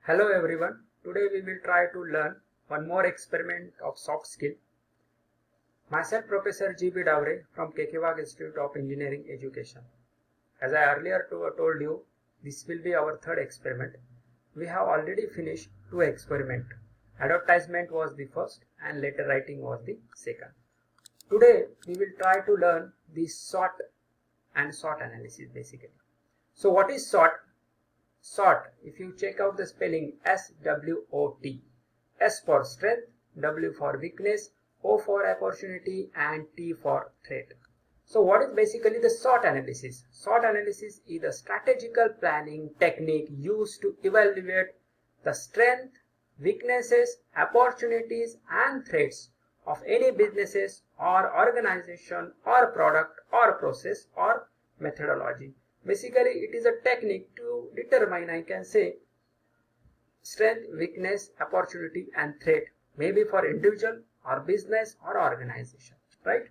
Hello everyone. Today we will try to learn one more experiment of soft skill. Myself Professor G.B. Davre from Kekewag Institute of Engineering Education. As I earlier told you, this will be our third experiment. We have already finished two experiments. Advertisement was the first and letter writing was the second. Today we will try to learn the SWOT and SWOT analysis basically. So what is SWOT? SWOT, if you check out the spelling, SWOT. S for strength, W for weakness, O for opportunity and T for threat. So what is basically the SWOT analysis? SWOT analysis is the strategical planning technique used to evaluate the strength, weaknesses, opportunities and threats of any businesses or organization or product or process or methodology. Basically, it is a technique to determine, I can say, strength, weakness, opportunity and threat, maybe for individual or business or organization, right?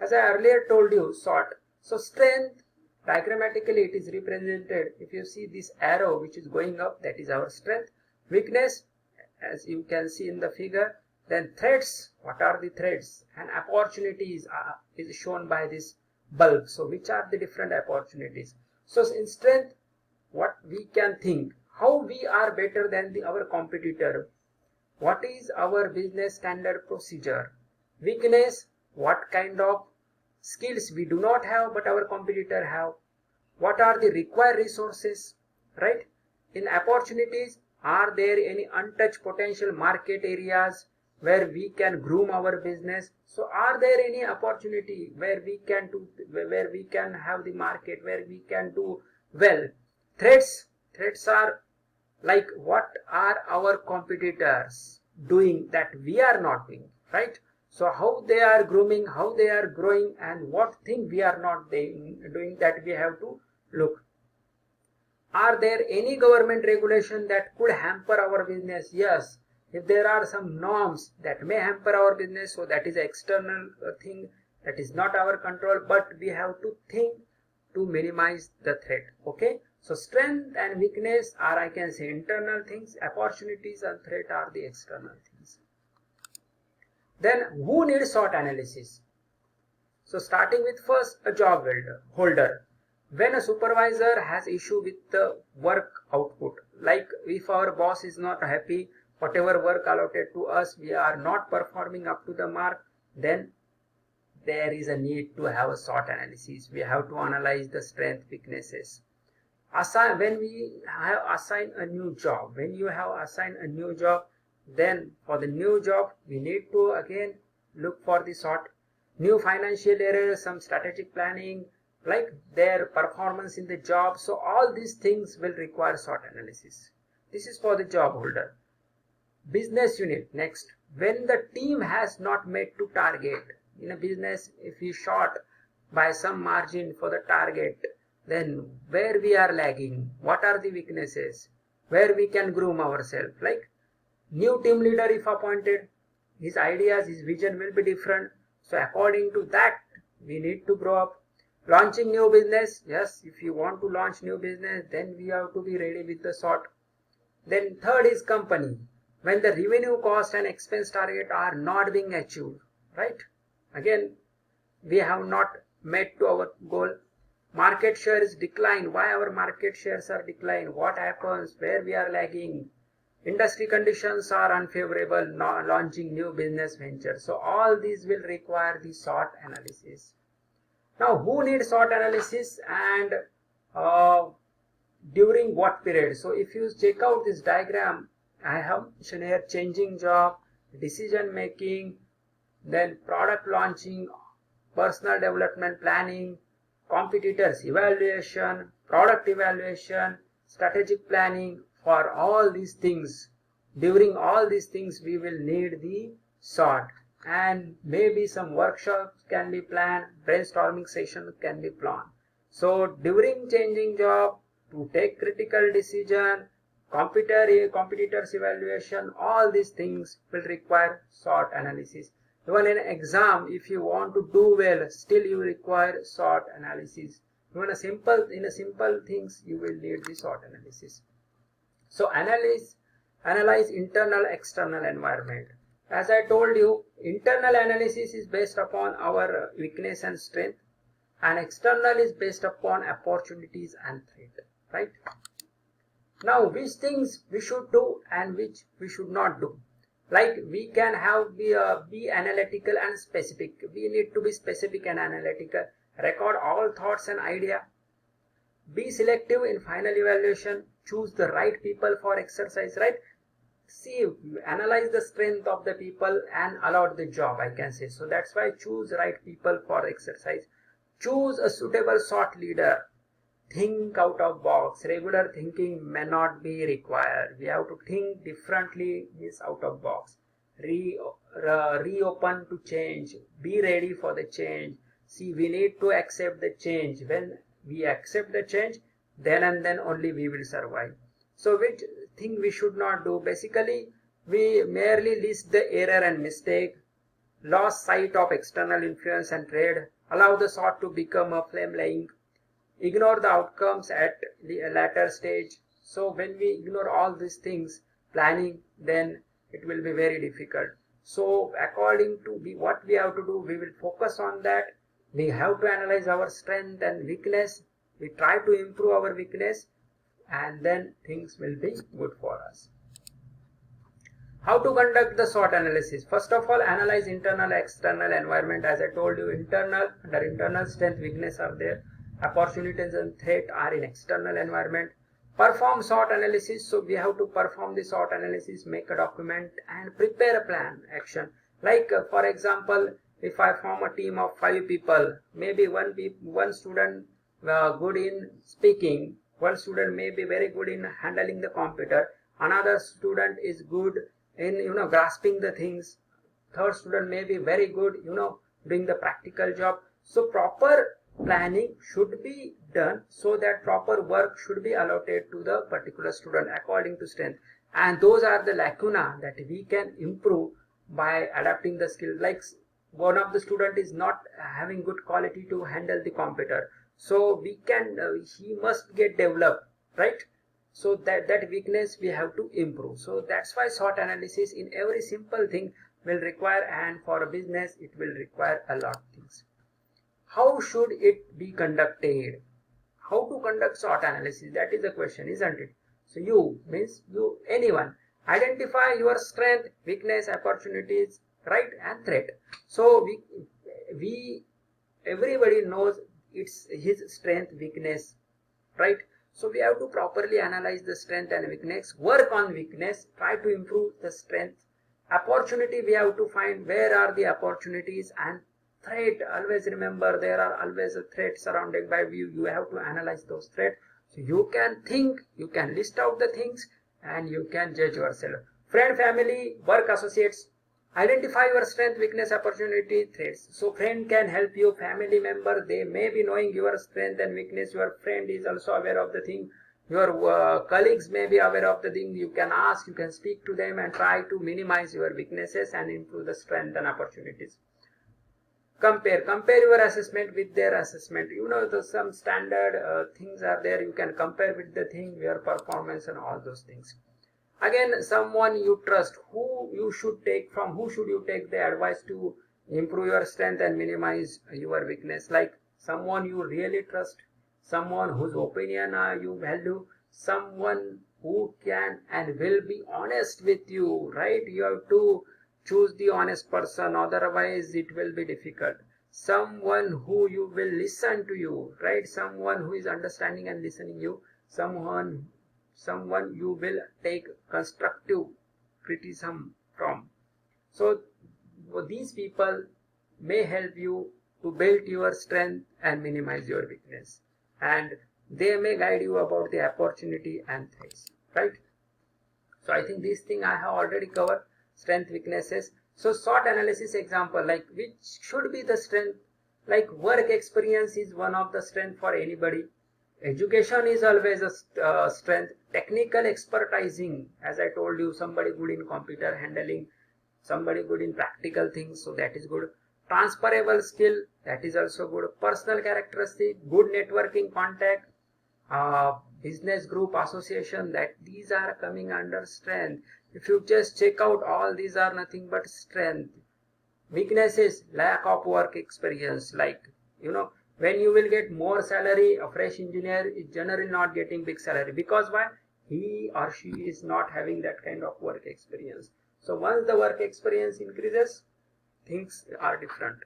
As I earlier told you, SWOT. So strength, diagrammatically it is represented, if you see this arrow which is going up, that is our strength. Weakness, as you can see in the figure. Then threats, what are the threats? And opportunities is shown by this bulb. So which are the different opportunities? So in strength, what we can think, how we are better than our competitor, what is our business standard procedure. Weakness, what kind of skills we do not have but our competitor have, what are the required resources, right? In opportunities, are there any untouched potential market areas where we can groom our business? So are there any opportunity where we can have the market, where we can do well? Threats are like what are our competitors doing that we are not doing, right? So how they are grooming, how they are growing, and what thing we are not doing, that we have to look. Are there any government regulation that could hamper our business? Yes. If there are some norms that may hamper our business, so that is an external thing, that is not our control, but we have to think to minimize the threat. Okay, so strength and weakness are, I can say, internal things. Opportunities and threat are the external things. Then who needs SWOT analysis? So starting with first, a job holder. When a supervisor has issue with the work output, like if our boss is not happy, whatever work allotted to us, we are not performing up to the mark, then there is a need to have a SWOT analysis. We have to analyze the strength, weaknesses. When we have assigned a new job, then for the new job, we need to again look for the SWOT. New financial errors, some strategic planning, like their performance in the job. So all these things will require SWOT analysis. This is for the job holder. Business unit, next, when the team has not met to target in a business, if we short by some margin for the target, then where we are lagging, what are the weaknesses, where we can groom ourselves. Like new team leader if appointed, his ideas, his vision will be different, so according to that we need to grow up. Launching new business, yes, if you want to launch new business, then we have to be ready with the SWOT. Then third is company, when the revenue, cost and expense target are not being achieved, right? Again, we have not met to our goal. Market share is declined. Why our market shares are declined? What happens? Where we are lagging? Industry conditions are unfavorable, not launching new business ventures. So all these will require the SWOT analysis. Now, who needs SWOT analysis and during what period? So if you check out this diagram, I have mentioned here changing job, decision making, then product launching, personal development planning, competitors evaluation, product evaluation, strategic planning. For all these things, during all these things we will need the SWOT, and maybe some workshops can be planned, brainstorming sessions can be planned. So during changing job, to take critical decision, competitors evaluation, all these things will require SWOT analysis. Even in exam, if you want to do well, still you require SWOT analysis. Even in a simple things, you will need the SWOT analysis. So analyze internal external environment. As I told you, internal analysis is based upon our weakness and strength, and external is based upon opportunities and threat, right? Now, which things we should do and which we should not do. Like we can have be analytical and specific. We need to be specific and analytical. Record all thoughts and idea. Be selective in final evaluation. Choose the right people for exercise, right? See, analyze the strength of the people and allot the job, I can say. So that's why choose right people for exercise. Choose a suitable thought leader. Think out of box. Regular thinking may not be required. We have to think differently, is out of box. Reopen to change. Be ready for the change. See, we need to accept the change. When we accept the change, then and then only we will survive. So which thing we should not do? Basically, we merely list the error and mistake, lost sight of external influence and trade, allow the thought to become a flame laying, ignore the outcomes at the latter stage. So when we ignore all these things, planning, then it will be very difficult. So according to what we have to do, we will focus on that. We have to analyze our strength and weakness. We try to improve our weakness, and then things will be good for us. How to conduct the SWOT analysis? First of all, analyze internal external environment. As I told you, under internal strength, weakness are there. Opportunities and threat are in external environment. Perform SWOT analysis. So we have to perform the SWOT analysis, make a document and prepare a plan action. Like for example, if I form a team of 5 people, maybe one student good in speaking, one student may be very good in handling the computer, another student is good in grasping the things, third student may be very good doing the practical job. So proper planning should be done, so that proper work should be allotted to the particular student according to strength, and those are the lacuna that we can improve by adapting the skill. Like one of the student is not having good quality to handle the computer, so we can he must get developed, right? So that weakness we have to improve. So that's why SWOT analysis in every simple thing will require, and for a business it will require a lot of things. How should it be conducted? How to conduct SWOT analysis? That is the question, isn't it? So you means you, anyone, identify your strength, weakness, opportunities, right, and threat. So we everybody knows it's his strength, weakness, right? So we have to properly analyze the strength and weakness, work on weakness, try to improve the strength. Opportunity, we have to find where are the opportunities, and threat, always remember there are always a threat surrounded by you. You have to analyze those threats. So you can think, you can list out the things, and you can judge yourself. Friend, family, work associates, identify your strength, weakness, opportunity, threats. So friend can help you, family member, they may be knowing your strength and weakness. Your friend is also aware of the thing. Your colleagues may be aware of the thing. You can ask, you can speak to them and try to minimize your weaknesses and improve the strength and opportunities. Compare your assessment with their assessment. Some standard things are there. You can compare with the thing, your performance and all those things. Again, someone you trust, who should you take the advice to improve your strength and minimize your weakness? Like someone you really trust, someone whose opinion you value, someone who can and will be honest with you, right? You have to choose the honest person, otherwise it will be difficult. Someone who you will listen to you, right? Someone who is understanding and listening you, someone you will take constructive criticism from. So these people may help you to build your strength and minimize your weakness, and they may guide you about the opportunity and threats, right? So I think this thing I have already covered, strength, weaknesses. So SWOT analysis example, like which should be the strength? Like work experience is one of the strength for anybody. Education is always a strength. Technical expertising, as I told you, somebody good in computer handling, somebody good in practical things, so that is good. Transferable skill, that is also good. Personal characteristic, good networking contact, business group, association, that these are coming under strength. If you just check out, all these are nothing but strength. Weaknesses, lack of work experience. Like, when you will get more salary, a fresh engineer is generally not getting big salary. Because why? He or she is not having that kind of work experience. So once the work experience increases, things are different.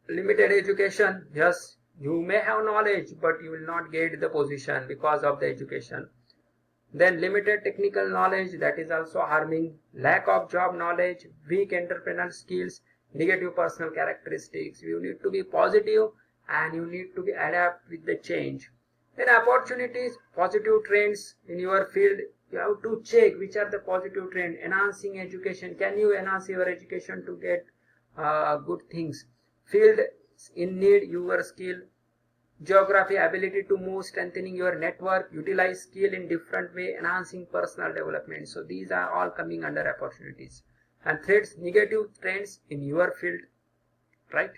Limited education, yes, you may have knowledge, but you will not get the position because of the education. Then limited technical knowledge, that is also harming. Lack of job knowledge, weak entrepreneurial skills, negative personal characteristics. You need to be positive and you need to be adapt with the change. Then opportunities, positive trends in your field. You have to check which are the positive trend. Enhancing education, can you enhance your education to get good things? Field in need, your skill. Geography, ability to move, strengthening your network, utilize skill in different way, enhancing personal development. So these are all coming under opportunities. And threats, negative trends in your field, right?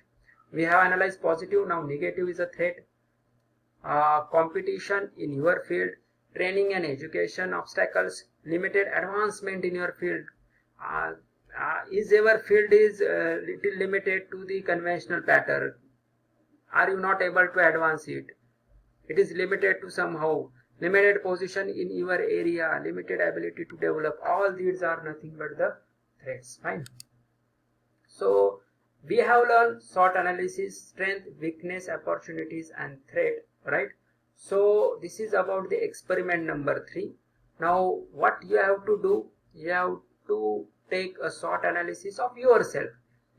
We have analyzed positive, now negative is a threat. Competition in your field, training and education obstacles, limited advancement in your field. Is your field is little limited to the conventional pattern? Are you not able to advance it? It is limited to somehow. Limited position in your area, limited ability to develop. All these are nothing but the threats. Fine. So we have learned SWOT analysis, strength, weakness, opportunities and threat, right? So this is about the experiment number 3. Now what you have to do, you have to take a SWOT analysis of yourself.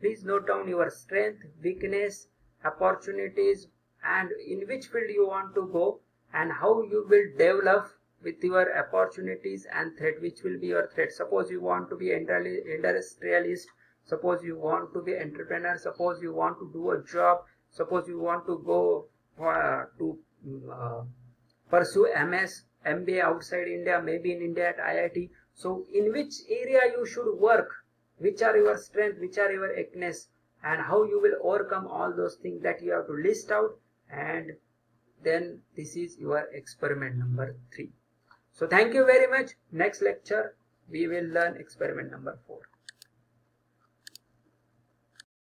Please note down your strength, weakness, opportunities, and in which field you want to go and how you will develop with your opportunities and threat, which will be your threat. Suppose you want to be industrialist, suppose you want to be entrepreneur, suppose you want to do a job, suppose you want to go to pursue MS, MBA outside India, maybe in India at IIT. So in which area you should work, which are your strength, which are your weakness, and how you will overcome all those things, that you have to list out. And then this is your experiment number 3. So thank you very much. Next lecture we will learn experiment number 4.